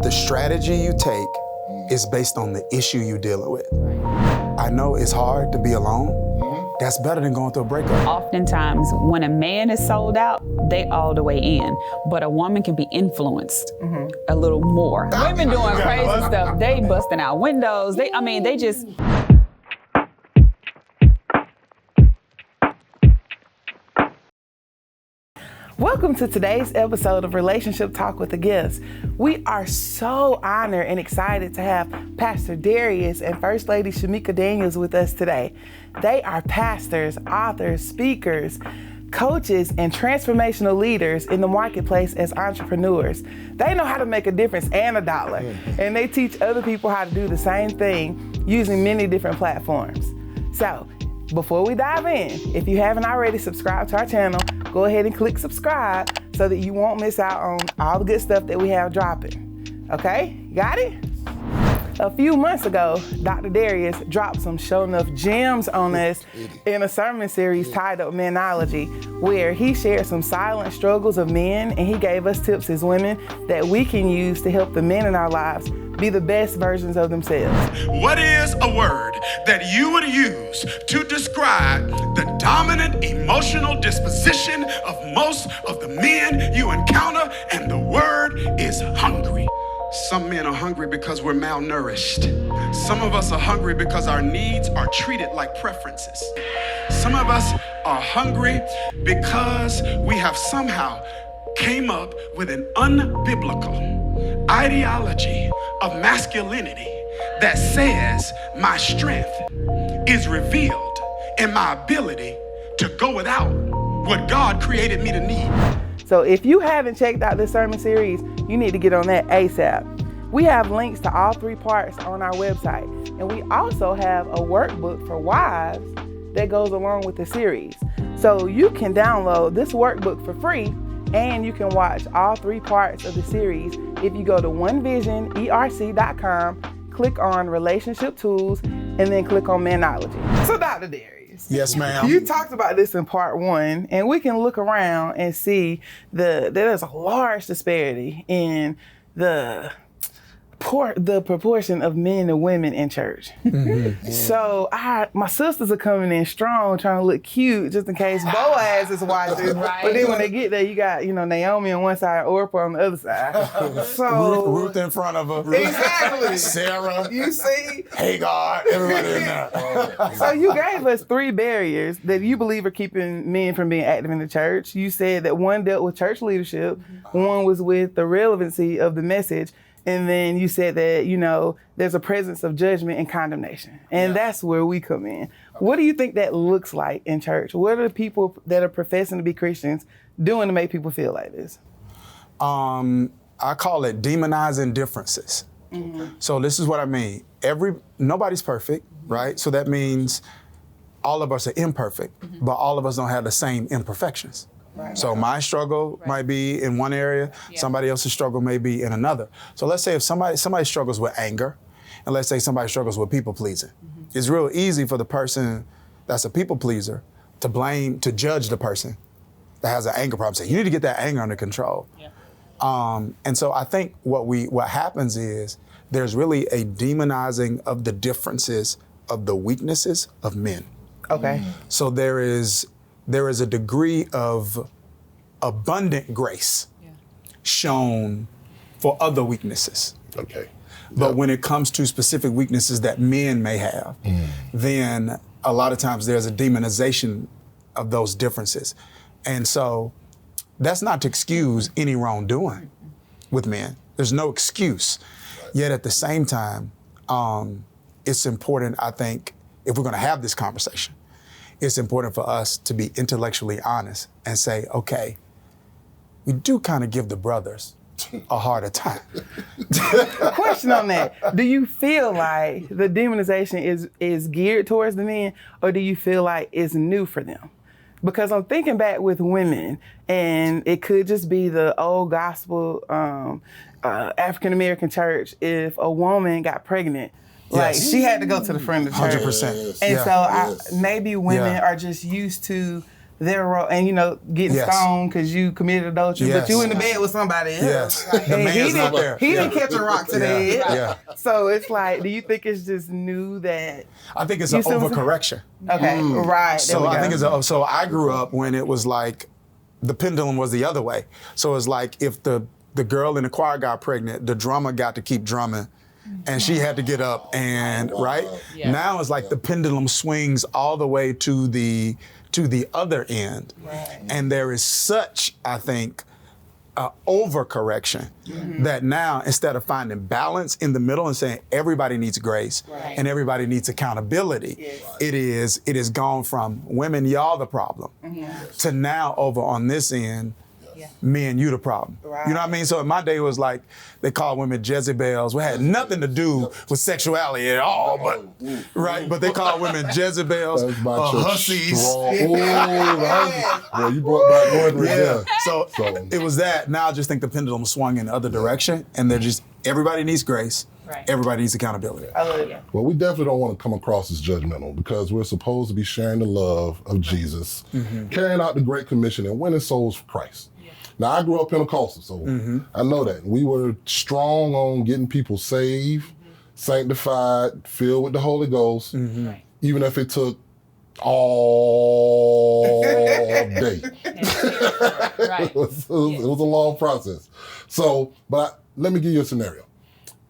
the strategy you take is based on the issue you're dealing with. I know it's hard to be alone. That's better than going through a breakup. Oftentimes, when a man is sold out, they all the way in. But a woman can be influenced a little more. Women doing crazy stuff. They busting out windows. They just... Welcome to today's episode of Relationship Talk with the Guest. We are so honored and excited to have Pastor Dharius and First Lady Shameka Daniels with us today. They are pastors, authors, speakers, coaches, and transformational leaders in the marketplace as entrepreneurs. They know how to make a difference and a dollar, and they teach other people how to do the same thing using many different platforms. So, before we dive in, if you haven't already subscribed to our channel, go ahead and click subscribe so that you won't miss out on all the good stuff that we have dropping. Okay, got it? A few months ago, Dr. Dharius dropped some show enough gems on us in a sermon series titled Manology, where he shared some silent struggles of men and he gave us tips as women that we can use to help the men in our lives be the best versions of themselves. What is a word that you would use to describe the dominant emotional disposition of most of the men you encounter? And the word is hungry. Some men are hungry because we're malnourished. Some of us are hungry because our needs are treated like preferences. Some of us are hungry because we have somehow came up with an unbiblical ideology of masculinity that says my strength is revealed in my ability to go without what God created me to need. So if you haven't checked out this sermon series, you need to get on that ASAP. We have links to all three parts on our website, and we also have a workbook for wives that goes along with the series. So you can download this workbook for free, and you can watch all three parts of the series if you go to onevisionerc.com, click on Relationship Tools, and then click on Manology. So Dr. Dharius. Yes, ma'am. You talked about this in part one, and we can look around and see there's a large disparity in the proportion of men and women in church. So my sisters are coming in strong, trying to look cute, just in case Boaz is watching. Right. But then when they get there, you got Naomi on one side, Orpah on the other side. So Ruth in front of her. Exactly. Sarah. You see? Hagar. Everybody in there. So you gave us three barriers that you believe are keeping men from being active in the church. You said that one dealt with church leadership, one was with the relevancy of the message, and then you said that, there's a presence of judgment and condemnation. And that's where we come in. Okay. What do you think that looks like in church? What are the people that are professing to be Christians doing to make people feel like this? I call it demonizing differences. So this is what I mean. Nobody's perfect, right? So that means all of us are imperfect, but all of us don't have the same imperfections. Right. So my struggle might be in one area, somebody else's struggle may be in another. So let's say if somebody struggles with anger, and let's say somebody struggles with people pleasing. It's real easy for the person that's a people pleaser to judge the person that has an anger problem. Say, you need to get that anger under control. Yeah. And so I think what happens is there's really a demonizing of the differences of the weaknesses of men. Okay. So there is a degree of abundant grace shown for other weaknesses. Okay. But when it comes to specific weaknesses that men may have, then a lot of times there's a demonization of those differences. And so that's not to excuse any wrongdoing with men. There's no excuse. Yet at the same time, it's important, I think, if we're gonna have this conversation, it's important for us to be intellectually honest and say, okay, we do kind of give the brothers a harder time. Question on that. Do you feel like the demonization is geared towards the men, or do you feel like it's new for them? Because I'm thinking back with women, and it could just be the old gospel African-American church. If a woman got pregnant, like she had to go to the front of the church. 100%. And so maybe women are just used to their role, and getting Yes. stoned because you committed adultery, Yes. but you in the bed with somebody else. Yes. And The man's not there. He didn't catch a rock to the head. Yeah. So it's like, do you think it's just new that? I think it's You an see what I'm saying? overcorrection. Okay, right. So I think so I grew up when it was like the pendulum was the other way. So it's like if the girl in the choir got pregnant, the drummer got to keep drumming and she had to get up and right? Yeah. Now it's like the pendulum swings all the way to the other end. Right. And there is such, I think, overcorrection that now instead of finding balance in the middle and saying everybody needs grace and everybody needs accountability, it is gone from women, y'all the problem, to now over on this end, men, you the problem. Right. You know what I mean? So in my day it was like they called women Jezebels, which had nothing to do with sexuality at all, but but they called women Jezebels, That's my church. hussies. Boy, you brought back Lord Yeah. So it was that. Now I just think the pendulum swung in the other direction, and they're just everybody needs grace, everybody needs accountability. I love it. Well, we definitely don't want to come across as judgmental because we're supposed to be sharing the love of Jesus, carrying out the Great Commission and winning souls for Christ. Now, I grew up Pentecostal, so I know that. We were strong on getting people saved, sanctified, filled with the Holy Ghost, even if it took all day. It was a long process. So, but let me give you a scenario.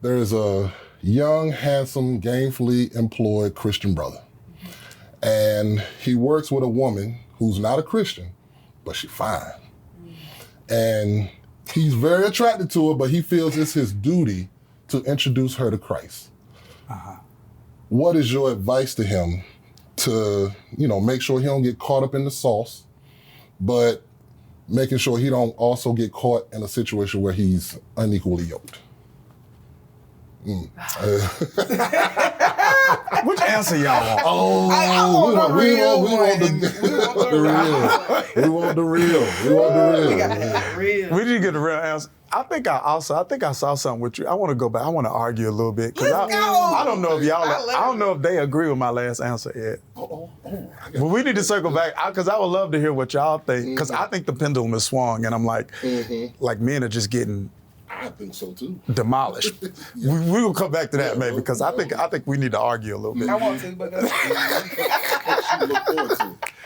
There is a young, handsome, gainfully employed Christian brother. And he works with a woman who's not a Christian, but she's fine. And he's very attracted to her, but he feels it's his duty to introduce her to Christ. What is your advice to him to, make sure he don't get caught up in the sauce, but making sure he don't also get caught in a situation where he's unequally yoked? Which answer y'all want? Oh, we want the real. We didn't get the real answer. I think I saw something with you. I want to go back. I want to argue a little bit because I don't know if I don't know if they agree with my last answer yet. But we need to circle back because I would love to hear what y'all think because I think the pendulum is swung and I'm like men are just getting. I think so too. Demolished. We will come back to that maybe because I think we need to argue a little bit. I want to, but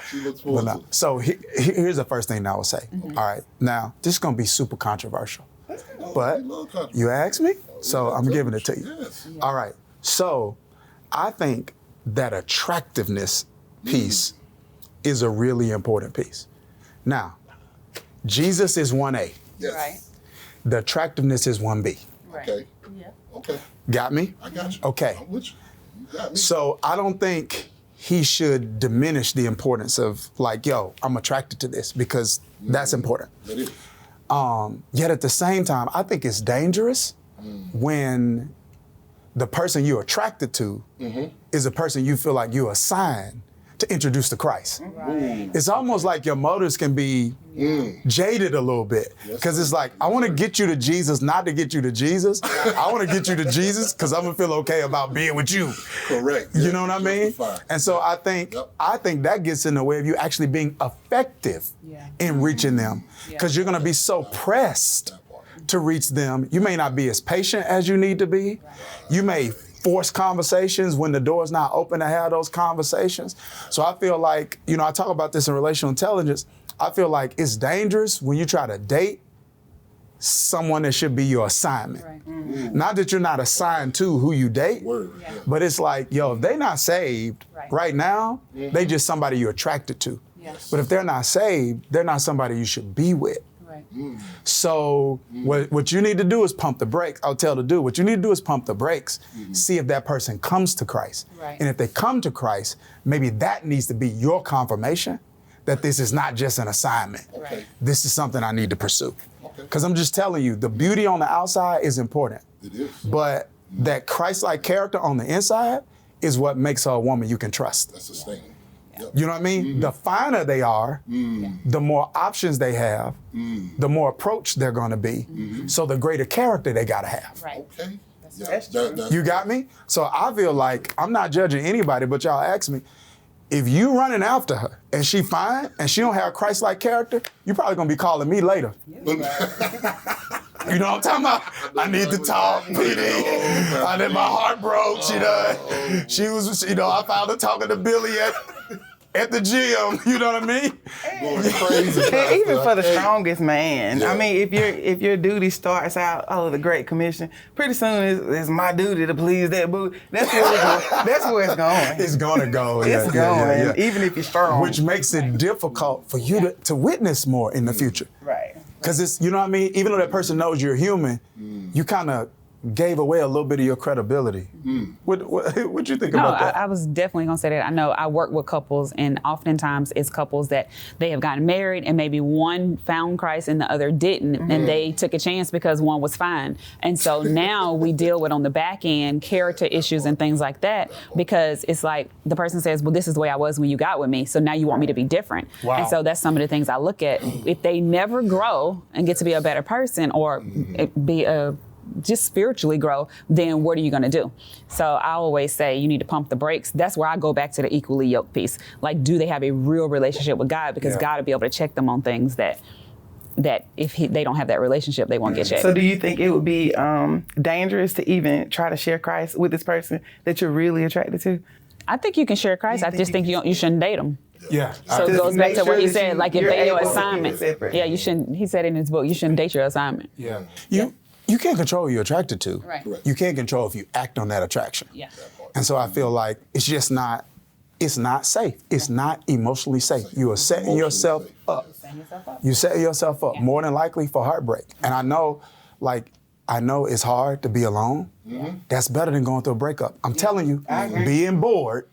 She looks forward to it. So here's the first thing I would say. All right, now this is gonna be super controversial, but you asked me, so I'm giving it to you. Yes. All right, so I think that attractiveness piece is a really important piece. Now, Jesus is 1A. Yes. Right. The attractiveness is 1B. Okay. Yeah. Okay. Got me? I got you. Okay. I'm with you. You got me. So I don't think he should diminish the importance of like, yo, I'm attracted to this because that's important. That is. Yet at the same time, I think it's dangerous when the person you're attracted to is a person you feel like you're assigned to introduce to Christ. Right. It's almost like your motives can be jaded a little bit because it's like, I want to get you to Jesus, not to get you to Jesus. I want to get you to Jesus because I'm gonna feel okay about being with you. Correct. You know what I mean? Justified. And so I think that gets in the way of you actually being effective in reaching them because you're gonna be so pressed to reach them. You may not be as patient as you need to be. You may force conversations when the door's not open to have those conversations. So I feel like, I talk about this in relational intelligence. I feel like it's dangerous when you try to date someone that should be your assignment. Right. Not that you're not assigned to who you date, Word. but it's like, if they're not saved right now, they just somebody you're attracted to. Yes. But if they're not saved, they're not somebody you should be with. Right. So what you need to do is pump the brakes. I'll tell the dude, what you need to do is pump the brakes. See if that person comes to Christ. Right. And if they come to Christ, maybe that needs to be your confirmation that this is not just an assignment. Right. This is something I need to pursue. Because I'm just telling you, the beauty on the outside is important. It is. But that Christ-like character on the inside is what makes her a woman you can trust. That's sustaining. Yep. You know what I mean? The finer they are, the more options they have, the more approach they're going to be. So the greater character they got to have. Right. Okay. That's true. You got me? So I feel like I'm not judging anybody, but y'all ask me, if you running after her and she fine and she don't have Christ-like character, you probably gonna be calling me later. You know what I'm talking about? I need to talk, PD. I need my heart broke. She was, I found her talking to Billy at the gym. You know what I mean? Going crazy. And even for the strongest man, I mean, if your duty starts out, the Great Commission, pretty soon it's my duty to please that boo. That's where it's going. It's gonna go. It's going, even if you're strong. Which makes it difficult for you to witness more in the future. Right. Because it's, you know what I mean? Even though that person knows you're human, you kind of gave away a little bit of your credibility. What you think about that? I was definitely gonna say that. I know I work with couples, and oftentimes it's couples that they have gotten married and maybe one found Christ and the other didn't, and they took a chance because one was fine. And so now we deal with, on the back end, character issues and things like that, because it's like the person says, well, this is the way I was when you got with me, so now you want me to be different. Wow. And so that's some of the things I look at. If they never grow and get to be a better person, or just spiritually grow, then what are you going to do? So I always say you need to pump the brakes. That's where I go back to the equally yoked piece. Like, do they have a real relationship with God? Because God will be able to check them on things that if they don't have that relationship, they won't get checked. So do you think it would be dangerous to even try to share Christ with this person that you're really attracted to? I think you can share Christ. I just think you shouldn't date them. Yeah. So it goes back to what he said, like if they're your able to assignment. keep it separate. Yeah, you shouldn't. He said in his book, you shouldn't date your assignment. Yeah. You can't control who you're attracted to. Right. You can't control if you act on that attraction. Yeah. And so I feel like it's just not safe. It's not emotionally safe. You are setting yourself up. You set yourself up more than likely for heartbreak. And I know it's hard to be alone. That's better than going through a breakup. I'm telling you, being bored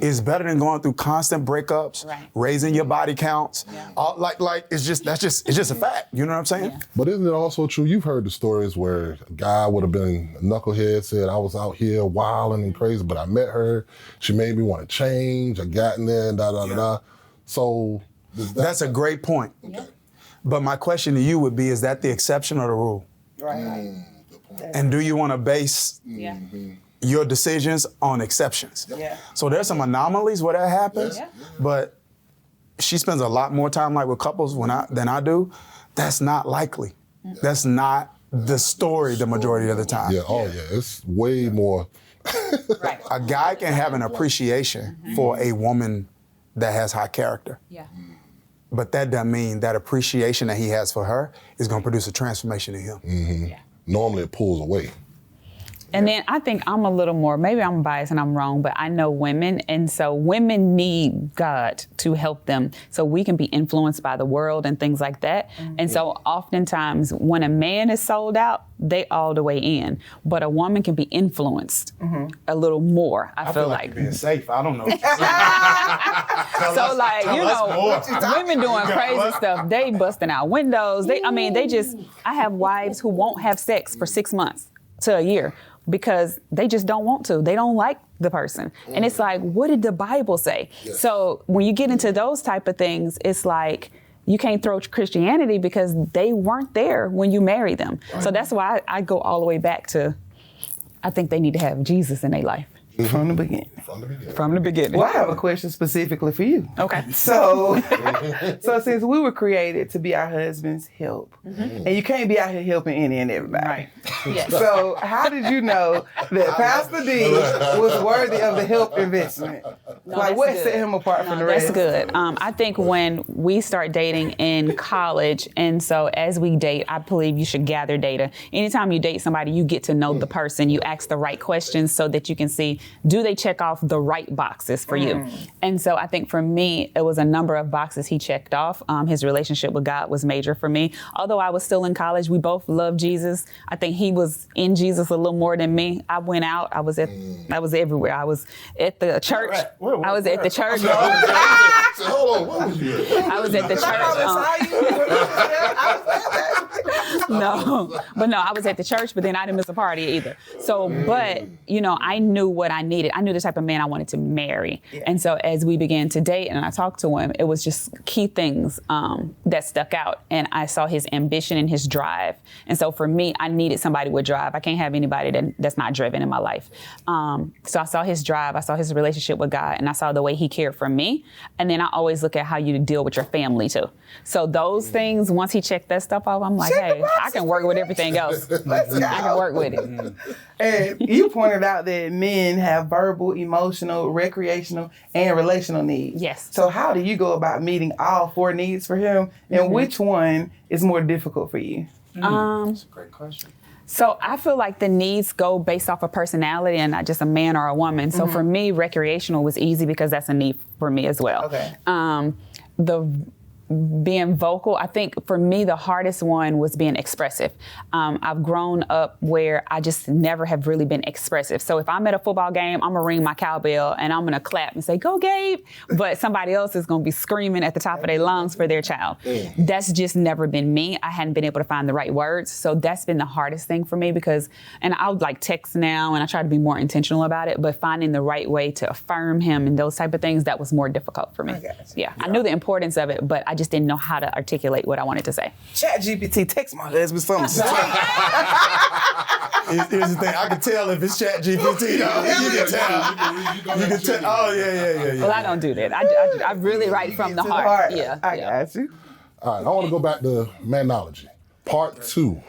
is better than going through constant breakups, raising your body counts. It's just a fact. You know what I'm saying? Yeah. But isn't it also true? You've heard the stories where a guy would have been a knucklehead, said, I was out here wilding and crazy, but I met her. She made me want to change. I got in there and da. So that's a great point. Okay. But my question to you would be, is that the exception or the rule? Right. And do you want to base your decisions on exceptions? Yeah. So there's some anomalies where that happens, but she spends a lot more time with couples than I do. That's not likely. That's not the story the majority of the time. Yeah, it's way more. Right. A guy can have an appreciation for a woman that has high character. Yeah. But that doesn't mean that appreciation that he has for her is going to produce a transformation in him. Yeah. Normally it pulls away. And then I think I'm a little more, maybe I'm biased and I'm wrong, but I know women, and so women need God to help them so we can be influenced by the world and things like that. And so oftentimes when a man is sold out, they all the way in. But a woman can be influenced a little more, I feel like. Being safe, I don't know. So women doing crazy stuff. They busting out windows. I have wives who won't have sex for 6 months to a year because they just don't want to. They don't like the person. And it's like, what did the Bible say? Yes. So when you get into those type of things, it's like, you can't throw Christianity because they weren't there when you married them. Right. So that's why I go all the way back to, I think they need to have Jesus in their life. From the beginning. From the beginning. Well, I have a question specifically for you. Okay. So since we were created to be our husband's help, and you can't be out here helping any and everybody. Right. Yes. So how did you know that Pastor D was worthy of the help investment? What set him apart from the rest? That's good. I think when we start dating in college, and so as we date, I believe you should gather data. Anytime you date somebody, you get to know the person. You ask the right questions so that you can see, do they check off the right boxes for you? And so I think for me, it was a number of boxes he checked off. His relationship with God was major for me. Although I was still in college, we both loved Jesus. I think he was in Jesus a little more than me. I went out. I was everywhere. I was at the church. I was at the church. Hold on, what was you at? I was at the church. No, but no, I was at the church, but then I didn't miss a party either. So, but, you know, I knew what I needed. I knew the type of man I wanted to marry. Yeah. And so as we began to date and I talked to him, it was just key things that stuck out. And I saw his ambition and his drive. And so for me, I needed somebody with drive. I can't have anybody that's not driven in my life. So I saw his drive, I saw his relationship with God, and I saw the way he cared for me. And then I always look at how you deal with your family too. So those things, once he checked that stuff off, I'm like, hey, I can work with everything else. I can work with it. And you pointed out that men have verbal, emotional, recreational, and relational needs. Yes. So how do you go about meeting all 4 needs for him? And which one is more difficult for you? That's a great question. So I feel like the needs go based off of personality and not just a man or a woman. So for me, recreational was easy because that's a need for me as well. Okay. Being vocal, I think for me, the hardest one was being expressive. I've grown up where I just never have really been expressive. So if I'm at a football game, I'm gonna ring my cowbell and I'm gonna clap and say, go Gabe. But somebody else is gonna be screaming at the top of their lungs for their child. That's just never been me. I hadn't been able to find the right words. So that's been the hardest thing for me because, and I would like text now and I try to be more intentional about it, but finding the right way to affirm him and those type of things, that was more difficult for me. Yeah, I knew the importance of it, but I just didn't know how to articulate what I wanted to say. ChatGPT, text my husband something. Here's the thing, I can tell if it's ChatGPT though. You can tell. You can tell. Oh, yeah. Well, I don't do that. I really write from the heart. Yeah. I got you. All right, I want to go back to Manology. Part two,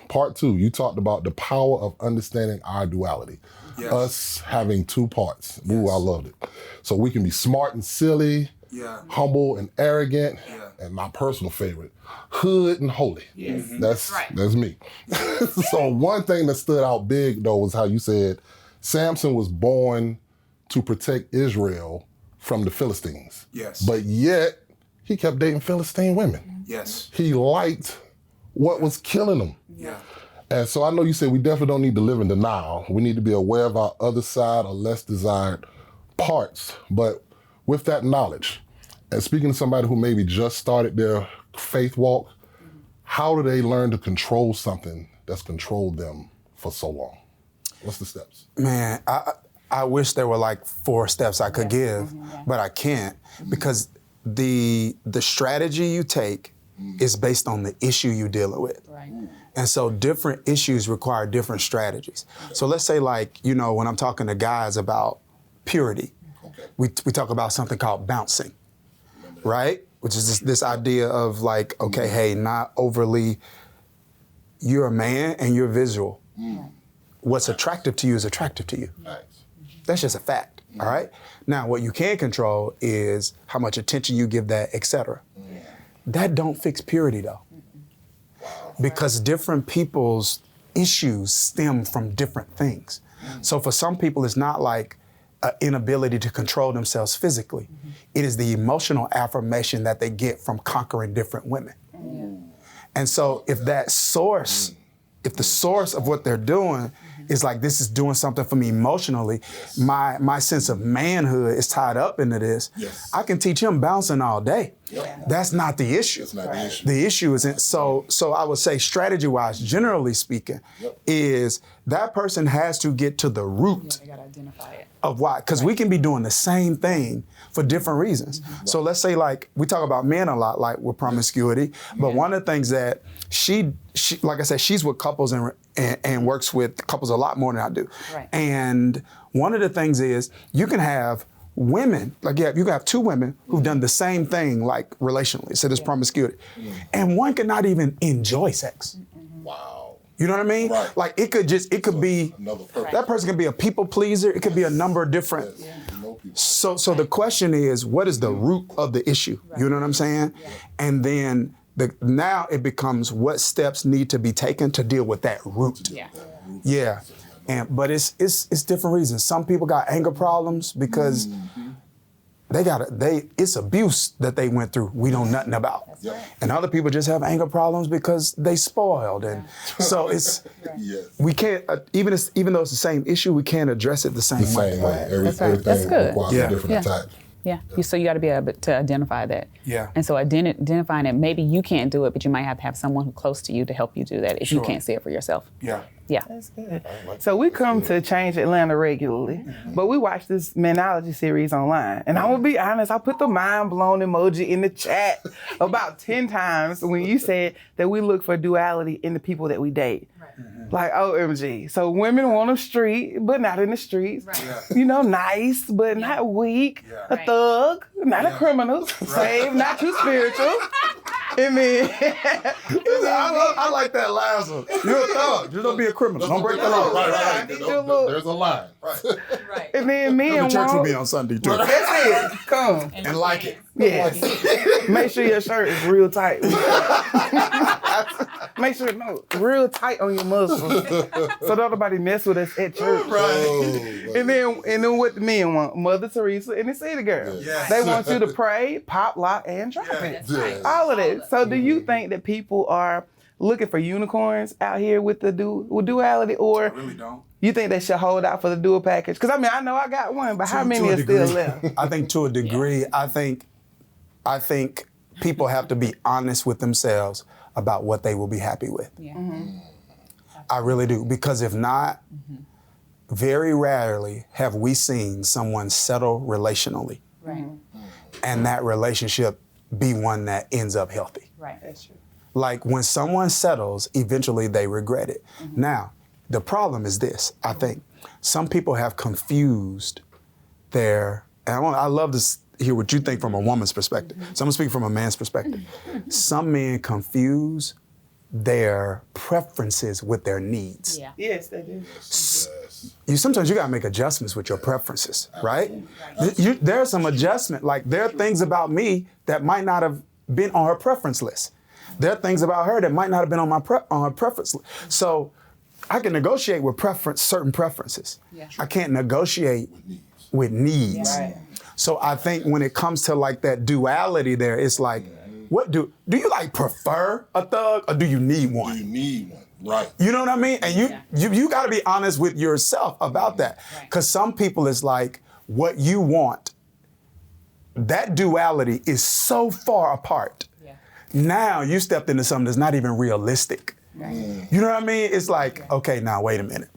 you talked about the power of understanding our duality. Yes. Us having 2 parts. Ooh, I loved it. So we can be smart and silly, humble and arrogant, and my personal favorite, hood and holy. Yes. That's me. So one thing that stood out big though was how you said Samson was born to protect Israel from the Philistines. Yes. But yet he kept dating Philistine women. Yes. He liked what was killing him. Yeah. And so I know you said we definitely don't need to live in denial. We need to be aware of our other side or less desired parts. But with that knowledge, and speaking to somebody who maybe just started their faith walk, how do they learn to control something that's controlled them for so long? What's the steps? Man, I wish there were like 4 steps I could give, but I can't because the strategy you take is based on the issue you're dealing with. Right. And so different issues require different strategies. So let's say like, you know, when I'm talking to guys about purity, we talk about something called bouncing, right? Which is this idea of like, okay, hey, not overly, you're a man and you're visual. What's attractive to you is attractive to you. That's just a fact, all right? Now, what you can control is how much attention you give that, et cetera. That don't fix purity though. Because different people's issues stem from different things. So for some people, it's not like an inability to control themselves physically. It is the emotional affirmation that they get from conquering different women. And so if that source, if the source of what they're doing is like, this is doing something for me emotionally, my sense of manhood is tied up into this, I can teach him bouncing all day. That's not the issue. The issue isn't, so I would say strategy-wise, generally speaking, is that person has to get to the root They gotta identify it. of why, because we can be doing the same thing for different reasons. So let's say like, we talk about men a lot, like with promiscuity, but one of the things that she like I said, she's with couples and works with couples a lot more than I do. Right. And one of the things is you can have women, like you can have 2 women who've done the same thing like relationally, so there's promiscuity. And one could not even enjoy sex. Wow. You know what I mean? Right. Like it could be, Another purpose. that person can be a people pleaser, it could be a number of different. So the question is, what is the root of the issue? You know what I'm saying? And then now it becomes what steps need to be taken to deal with that root. Yeah. But it's different reasons. Some people got anger problems because it's abuse that they went through we know nothing about. And other people just have anger problems because they spoiled. And so it's, we can't, even though it's the same issue, we can't address it the same way. Everything That's good. requires a different attack. Yeah. So you got to be able to identify that. Yeah. And so identifying it, maybe you can't do it, but you might have to have someone who close to you to help you do that if you can't see it for yourself. Yeah. Yeah. That's good. So we come to Change Atlanta regularly, but we watch this Manology series online. And I'm gonna be honest, I put the mind blown emoji in the chat about 10 times when you said that we look for duality in the people that we date. Like, OMG. So women want them street, but not in the streets. You know, nice, but not weak. A thug, not a criminal. Saved, not too spiritual. And then, I like that last one. You're a thug. Just don't be a criminal. Don't break the law. Right. There's a line. Right. and then men Come to church with want. me on Sunday too. That's it. Come. And like it. Yes. Make sure your shirt is real tight. Make sure real tight on your muscles, so don't nobody mess with us at church. Right. And then what the men want? Mother Teresa and the City Girl. Yes. They want you to pray, pop, lock, and drop it. Yes. All of that. So do you think that people are looking for unicorns out here with the duality, or I really don't. you think they should hold out for the dual package? Because I mean, I know I got one, but how many To a are still degree. left? I think to a degree, I think people have to be honest with themselves about what they will be happy with. Yeah. I really do. Because if not, very rarely have we seen someone settle relationally Right. and that relationship be one that ends up healthy. Right. That's true. Like when someone settles, eventually they regret it. Now, the problem is this, I think. Some people have confused their, and I love to hear what you think from a woman's perspective. So I'm gonna speak from a man's perspective. Some men confuse their preferences with their needs. Yeah. Yes, they do. Sometimes you gotta make adjustments with your preferences, right? There's some adjustment, like there are things about me that might not have been on her preference list. There are things about her that might not have been on her preference list. So I can negotiate with certain preferences. Yeah. I can't negotiate with needs. Right. So I think when it comes to like that duality there, it's like, what do you like prefer a thug or do you need one? You need one. Right. You know what I mean? And you got to be honest with yourself about that. Because some people it's like what you want, that duality is so far apart. Yeah. Now you stepped into something that's not even realistic. Right. You know what I mean? It's like, okay, now wait a minute.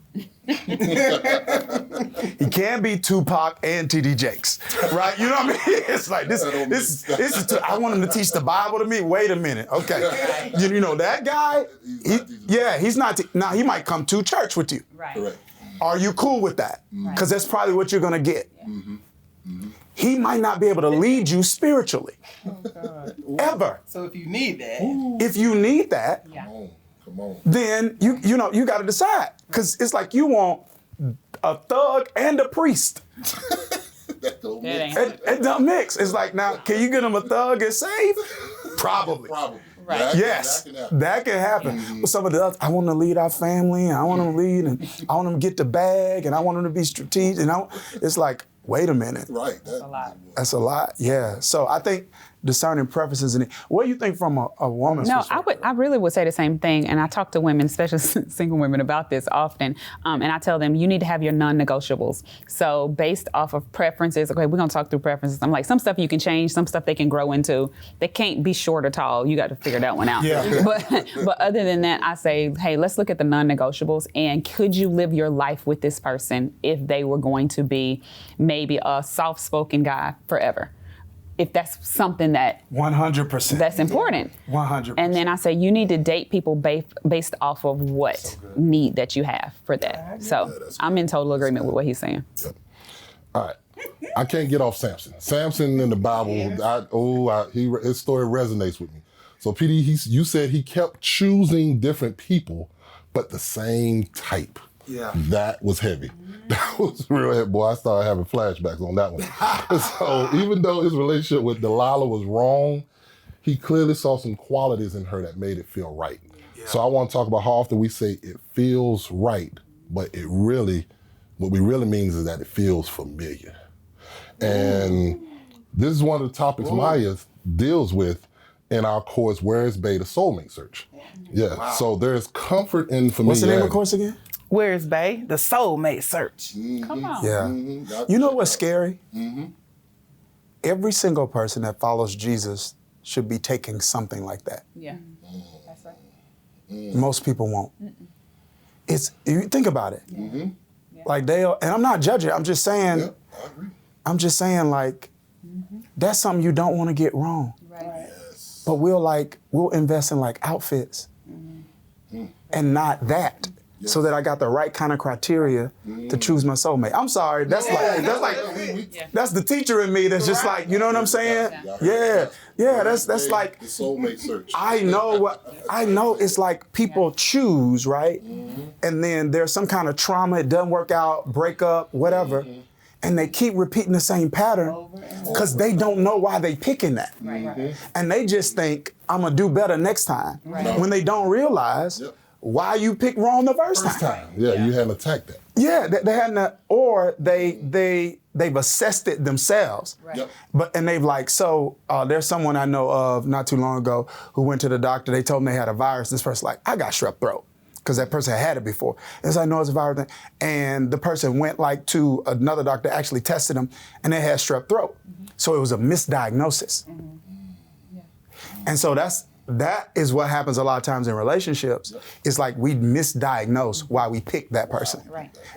He can't be Tupac and TD Jakes, right? You know what I mean? It's like this is I want him to teach the Bible to me. Wait a minute, okay? You know that guy? He's not. Now he might come to church with you. Right. Correct. Are you cool with that? Because that's probably what you're gonna get. He might not be able to lead you spiritually, ever. So if you need that, If you need that, Yeah. Come on. then you got to decide, because it's like you want a thug and a priest. That don't That make ain't- It don't mix. It's like, now, can you get him a thug and save? Probably. Probably. Right. That- Yes, that can happen. that can happen. But some of the others, I want to lead our family, and I want him to lead, and I want him to get the bag, and I want him to be strategic. It's like, wait a minute. Right. That's a lot. That's a lot. Yeah. So I think discerning preferences in it. What do you think from a woman's No, perspective? I really would say the same thing, and I talk to women, especially single women, about this often. And I tell them you need to have your non-negotiables. So based off of preferences, okay, we're gonna talk through preferences. I'm like, some stuff you can change, some stuff they can grow into. They can't be short or tall. You got to figure that one out. Yeah. But other than that, I say, hey, let's look at the non-negotiables, and could you live your life with this person if they were going to be maybe a soft-spoken guy forever? If that's something that 100%. that's important. 100%. And then I say you need to date people based off of what need that you have for that. So I'm in total agreement with what he's saying. All right. I can't get off Samson. Samson in the Bible, his story resonates with me. So PD, you said he kept choosing different people, but the same type. Yeah. That was heavy. That was real heavy. Boy, I started having flashbacks on that one. So even though his relationship with Delilah was wrong, he clearly saw some qualities in her that made it feel right. Yeah. So I want to talk about how often we say it feels right, but what we really means is that it feels familiar. And this is one of the topics Maya deals with in our course, Where is Bae, the Soulmate Search. Yeah, wow. So there's comfort in familiarity. What's the name of the course again? Where is Bae? The Soulmate Search. Come on. Yeah. You know what's scary? every single person that follows Jesus should be taking something like that. Yeah. That's right. Most people won't. You think about it. Like and I'm not judging, I'm just saying, Yeah, I agree. I'm just saying like, that's something you don't want to get wrong. Right. Yes. But we'll invest in like outfits and not that. So that I got the right kind of criteria to choose my soulmate. I'm sorry, that's that's the teacher in me that's just like, you know what I'm saying? Yeah, that's like the soulmate search. I know it's like people choose, right? And then there's some kind of trauma, it doesn't work out, break up, whatever. And they keep repeating the same pattern because they don't know why they picking that. And they just think, I'm gonna do better next time. When they don't realize why you picked wrong the first time. Yeah, you hadn't attacked that. Yeah, they hadn't, or they've assessed it themselves. And they've like, there's someone I know of not too long ago who went to the doctor, they told them they had a virus. This person like, I got strep throat. Because that person had it before. And so I know it's a virus thing. And the person went like to another doctor, actually tested them, and they had strep throat. So it was a misdiagnosis. And so that is what happens a lot of times in relationships. It's like we misdiagnose why we picked that person.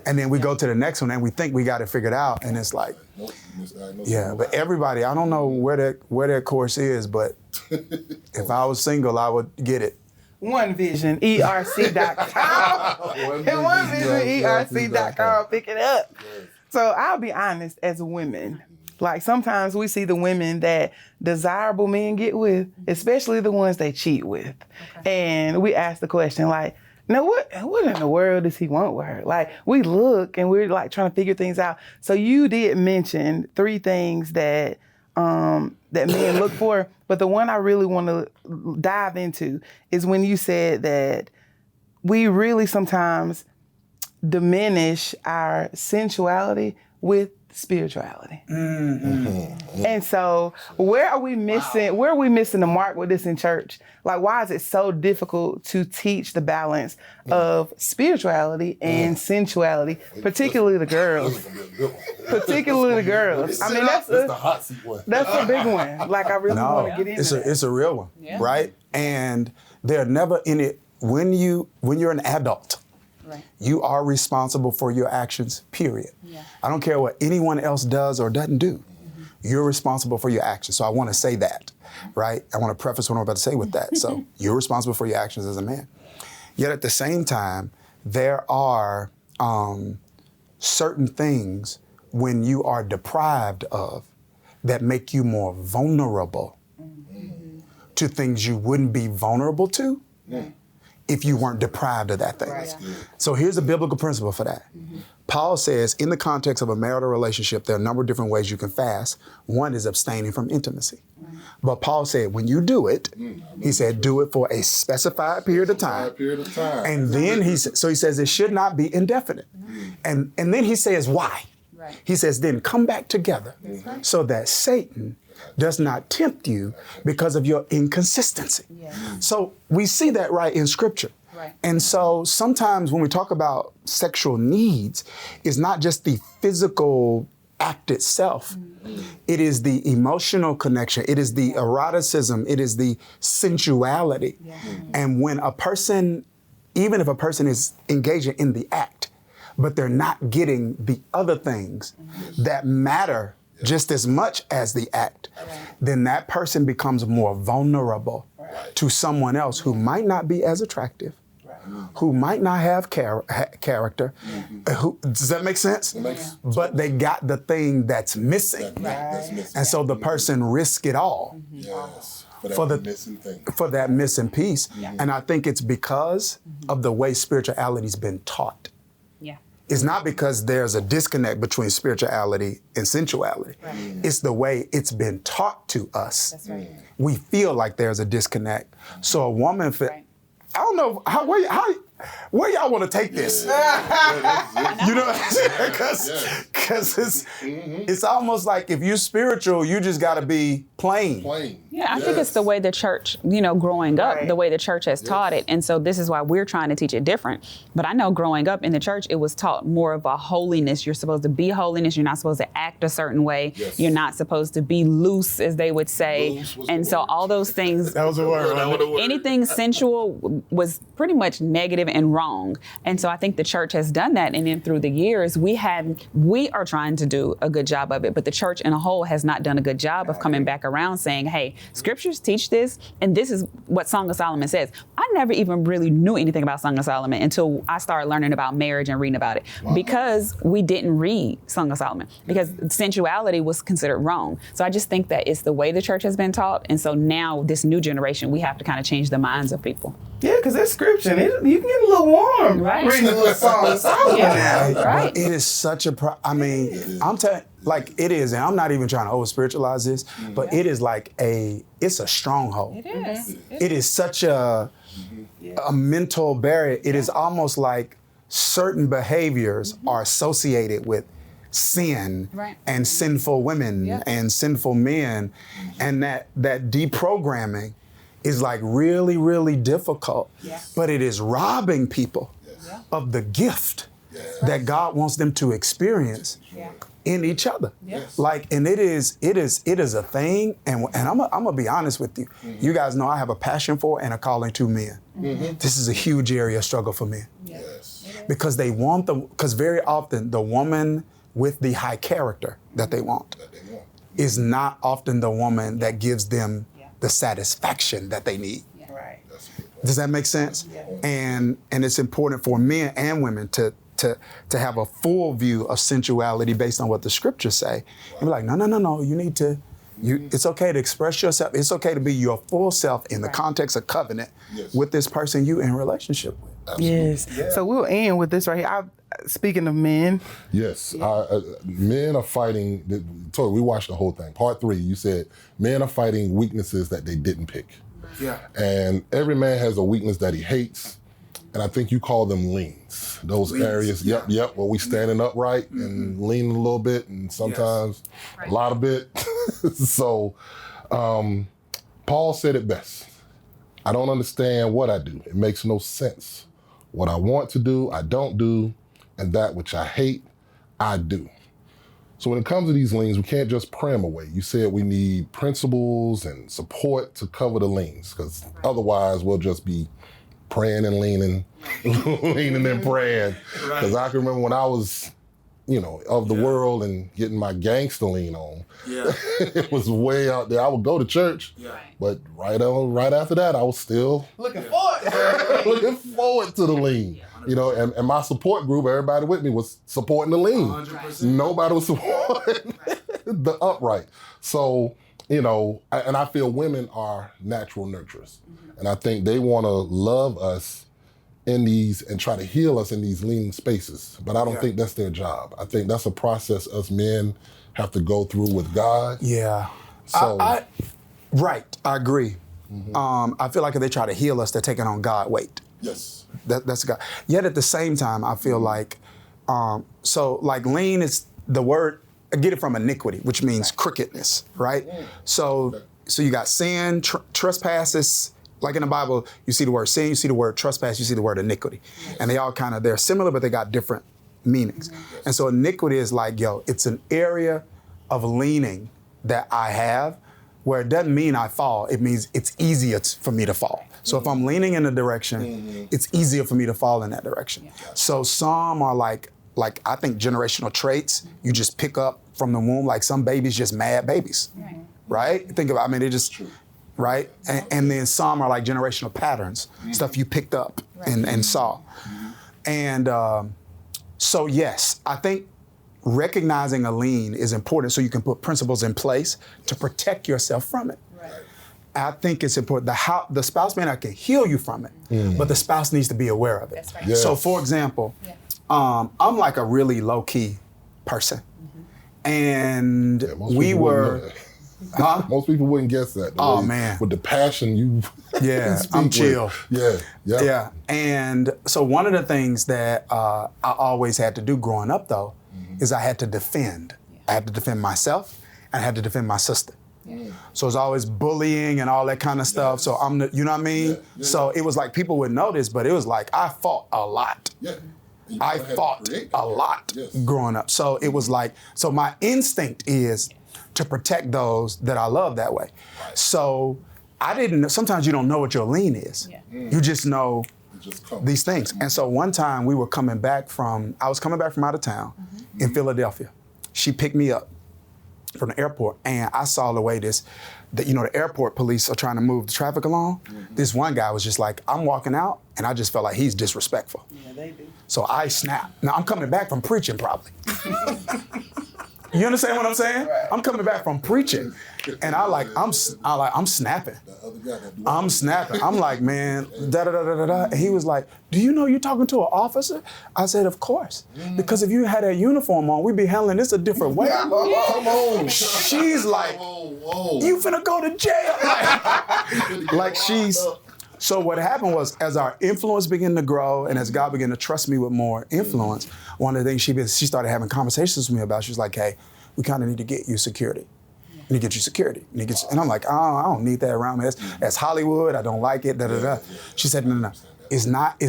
And then we go to the next one and we think we got it figured out. And it's like, but everybody, I don't know where their course is, but if I was single, I would get it. OneVisionERC.com. And OneVisionERC.com. Pick it up. So I'll be honest, as women, like sometimes we see the women that desirable men get with, especially the ones they cheat with. And we ask the question like, now what in the world does he want with her? Like we look and we're like trying to figure things out. So you did mention 3 things that men look for, but the one I really want to dive into is when you said that we really sometimes diminish our sensuality with spirituality. And so where are we missing the mark with this in church? Like, why is it so difficult to teach the balance of spirituality and sensuality, particularly the girls? Particularly the girls. I mean, that's the hot seat one. That's a big one. Like, I really want to get into that. It's a real one, right? And they're never in it. When you're an adult, you are responsible for your actions, period. I don't care what anyone else does or doesn't do. You're responsible for your actions. So I want to say that, right? I want to preface what I'm about to say with that. So you're responsible for your actions as a man. Yet at the same time, there are certain things when you are deprived of that make you more vulnerable to things you wouldn't be vulnerable to if you weren't deprived of that thing. So here's a biblical principle for that. Paul says, in the context of a marital relationship, there are a number of different ways you can fast. One is abstaining from intimacy. But Paul said, when you do it, he said, do it for a specified period of time. And then he says it should not be indefinite. And then he says, why? He says, then come back together so that Satan does not tempt you because of your inconsistency. So we see that right in Scripture. And so sometimes when we talk about sexual needs, it's not just the physical act itself. It is the emotional connection. It is the eroticism. It is the sensuality. And when a person, even if a person is engaging in the act, but they're not getting the other things that matter just as much as the act, then that person becomes more vulnerable to someone else who might not be as attractive, who might not have character. Does that make sense? But they got the thing that's missing. And so the person risks it all for that missing piece. And I think it's because of the way spirituality's been taught. It's not because there's a disconnect between spirituality and sensuality. It's the way it's been taught to us. We feel like there's a disconnect. So a woman, I don't know where y'all want to take this. You know what I'm saying? Because it's almost like if you're spiritual, you just got to be plain. Yeah, I think it's the way the church, growing up, Right. the way the church has taught it. And so this is why we're trying to teach it different. But I know growing up in the church, it was taught more of a holiness. You're supposed to be holiness. You're not supposed to act a certain way. Yes. You're not supposed to be loose, as they would say. Loose was the And so word. all those things, That was a word. That was the word. anything sensual was pretty much negative and wrong. And so I think the church has done that. And then through the years, we are trying to do a good job of it. But the church in a whole has not done a good job of coming back around saying, hey, scriptures teach this, and this is what Song of Solomon says. I never even really knew anything about Song of Solomon until I started learning about marriage and reading about it, because we didn't read Song of Solomon, because sensuality was considered wrong. So I just think that it's the way the church has been taught, and so now this new generation, we have to kind of change the minds of people. Yeah, because it's scripture. And you can get a little warm reading a little Song of Solomon now. Right. But it is such a I'm telling, like, it is, and I'm not even trying to over spiritualize this, but it is like it's a stronghold. It is. It is such a mental barrier. It is almost like certain behaviors are associated with sin Right. and sinful women Yeah. and sinful men, and that deprogramming is like really, really difficult. But it is robbing people of the gift that God wants them to experience in each other. Like, and it is a thing, and I'm gonna be honest with you. You guys know I have a passion for and a calling to men. This is a huge area of struggle for men. Because they want because very often the woman with the high character that they want is not often the woman that gives them the satisfaction that they need. Right. Does that make sense? And it's important for men and women to have a full view of sensuality based on what the scriptures say. And be like, no, you need to, it's okay to express yourself. It's okay to be your full self in the context of covenant with this person you in relationship with. Yes. So we'll end with this right here. Speaking of men, Yes, men are fighting. Tori, we watched the whole thing. Part 3, you said men are fighting weaknesses that they didn't pick. Yeah. And every man has a weakness that he hates, and I think you call them leans. Those areas, yep, where we standing upright and leaning a little bit, and sometimes a lot of bit. So, Paul said it best. I don't understand what I do. It makes no sense. What I want to do, I don't do, and that which I hate, I do. So when it comes to these leans, we can't just pray them away. You said we need principles and support to cover the leans, because otherwise we'll just be praying and leaning, leaning and praying. Because I can remember when I was, of the world and getting my gangster lean on. It was way out there. I would go to church, but right after that, I was still looking forward. looking forward to the lean. And my support group, everybody with me was supporting the lean. 100%. Nobody was supporting the upright. So, and I feel women are natural nurturers. And I think they want to love us in these and try to heal us in these leaning spaces. But I don't think that's their job. I think that's a process us men have to go through with God. Yeah. So, I agree. I feel like if they try to heal us, they're taking on God weight. yes. That's God. Yet at the same time, I feel like, lean is the word, I get it from iniquity, which means crookedness, right? So you got sin, trespasses. Like in the Bible, you see the word sin, you see the word trespass, you see the word iniquity. And they all they're similar, but they got different meanings. And so iniquity is like, it's an area of leaning that I have where it doesn't mean I fall. It means it's easier for me to fall. So if I'm leaning in a direction, it's easier for me to fall in that direction. So some are like I think generational traits you just pick up from the womb. Like some babies just mad babies, right? Think about, they just, right? And then some are like generational patterns, stuff you picked up and saw. And so yes, I think recognizing a lean is important so you can put principles in place to protect yourself from it. I think it's important. The spouse may not can heal you from it, but the spouse needs to be aware of it. That's right. Yes. So for example, I'm like a really low-key person. And Most we people wouldn't were, know that. Most people wouldn't guess that. Oh, man. With the passion you speak I'm with. chill. Yeah. And so one of the things that I always had to do growing up though, is I had to defend. I had to defend myself and I had to defend my sister. So it's always bullying and all that kind of stuff. So I'm the, you know what I mean? So it was like people would notice, but it was like I fought a lot. I fought a lot growing up. So it was like, so my instinct is to protect those that I love that way. So I didn't, sometimes you don't know what your lean is. You just know these things. And so one time I was coming back from out of town in Philadelphia. She picked me up from the airport, and I saw the way the airport police are trying to move the traffic along. This one guy was just like, I'm walking out, and I just felt like he's disrespectful. Yeah, they do. So I snapped. Now I'm coming back from preaching probably. You understand what I'm saying? Right. I'm coming back from preaching, and I'm snapping. I'm snapping. I'm like, man, da da da da da. And he was like, do you know you're talking to an officer? I said, of course, because if you had that uniform on, we'd be handling this a different way. Come on. She's like, you finna go to jail. Like she's. So what happened was, as our influence began to grow and as God began to trust me with more influence, one of the things she started having conversations with me about, she was like, hey, we kind of need to get you security. We need to get you security. And I'm like, oh, I don't need that around me. That's Hollywood. I don't like it. Da da da. She said, no. It's not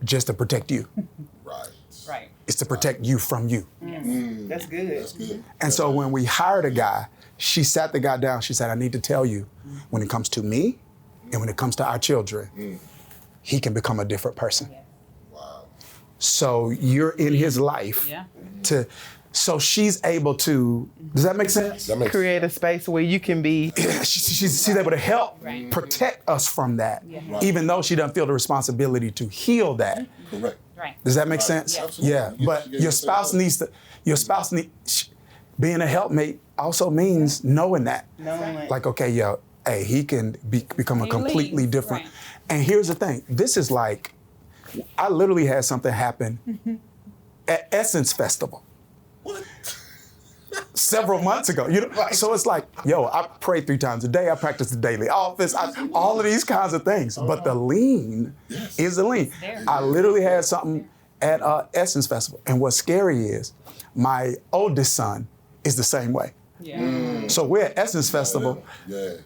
just to protect you. Right. It's to protect you from you. That's good. And so when we hired a guy, she sat the guy down. She said, I need to tell you, when it comes to me, and when it comes to our children, he can become a different person. Wow. So you're in his life so she's able to, does that make sense? Create a space where you can be. She's able to help protect us from that, even though she doesn't feel the responsibility to heal that. Correct. Right. Does that make sense? Yeah. But your spouse needs, being a helpmate also means knowing that. Like, okay, hey, he can become a completely different. Right. And here's the thing. This is like, I literally had something happen at Essence Festival. What? Several months ago. So it's like, I pray 3 times a day. I practice the daily office. All of these kinds of things. But the lean is the lean. I literally had something at Essence Festival. And what's scary is my oldest son is the same way. Yeah. So we're at Essence Festival,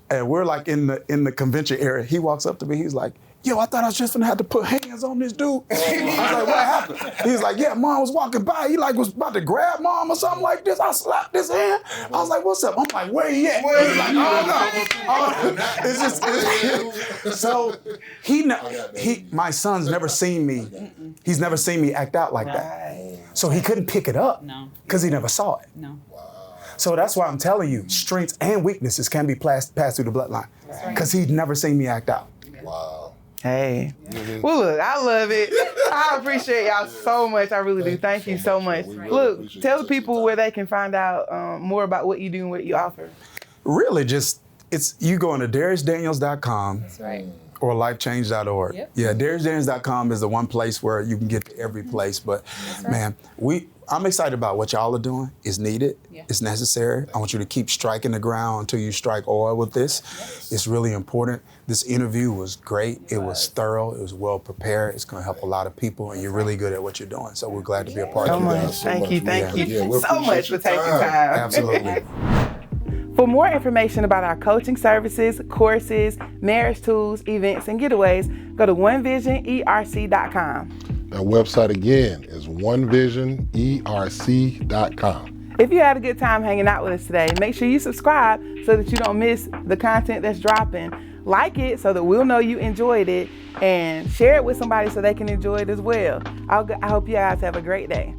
and we're like in the convention area. He walks up to me. He's like, "Yo, I thought I was just gonna have to put hands on this dude." I was like, "What happened?" He's like, "Yeah, Mom was walking by. He was about to grab Mom or something like this. I slapped his hand. I was like, what's up?" I'm like, "Where he at?" He's like, "Oh no." It's just so my son's never seen me. He's never seen me act out like that. So he couldn't pick it up because he never saw it. No. So that's why I'm telling you, strengths and weaknesses can be passed through the bloodline. Because he'd never seen me act out. Wow. Hey. Well, look, I love it. I appreciate y'all so much. I really do. Thank you so much. Look, tell the people where they can find out more about what you do and what you offer. Really, you go into DhariusDaniels.com. That's right. Or lifechange.org. Yep. Yeah, DhariusDaniels.com is the one place where you can get to every place. But man, I'm excited about what y'all are doing. It's needed. Yeah. It's necessary. I want you to keep striking the ground until you strike oil with this. Yes. It's really important. This interview was great. It was thorough. It was well prepared. It's going to help a lot of people, and you're really good at what you're doing. So we're glad to be a part of it. Thank you so much for taking time. Absolutely. For more information about our coaching services, courses, marriage tools, events, and getaways, go to onevisionerc.com. That website again is onevisionerc.com. If you had a good time hanging out with us today, make sure you subscribe so that you don't miss the content that's dropping. Like it so that we'll know you enjoyed it, and share it with somebody so they can enjoy it as well. I hope you guys have a great day.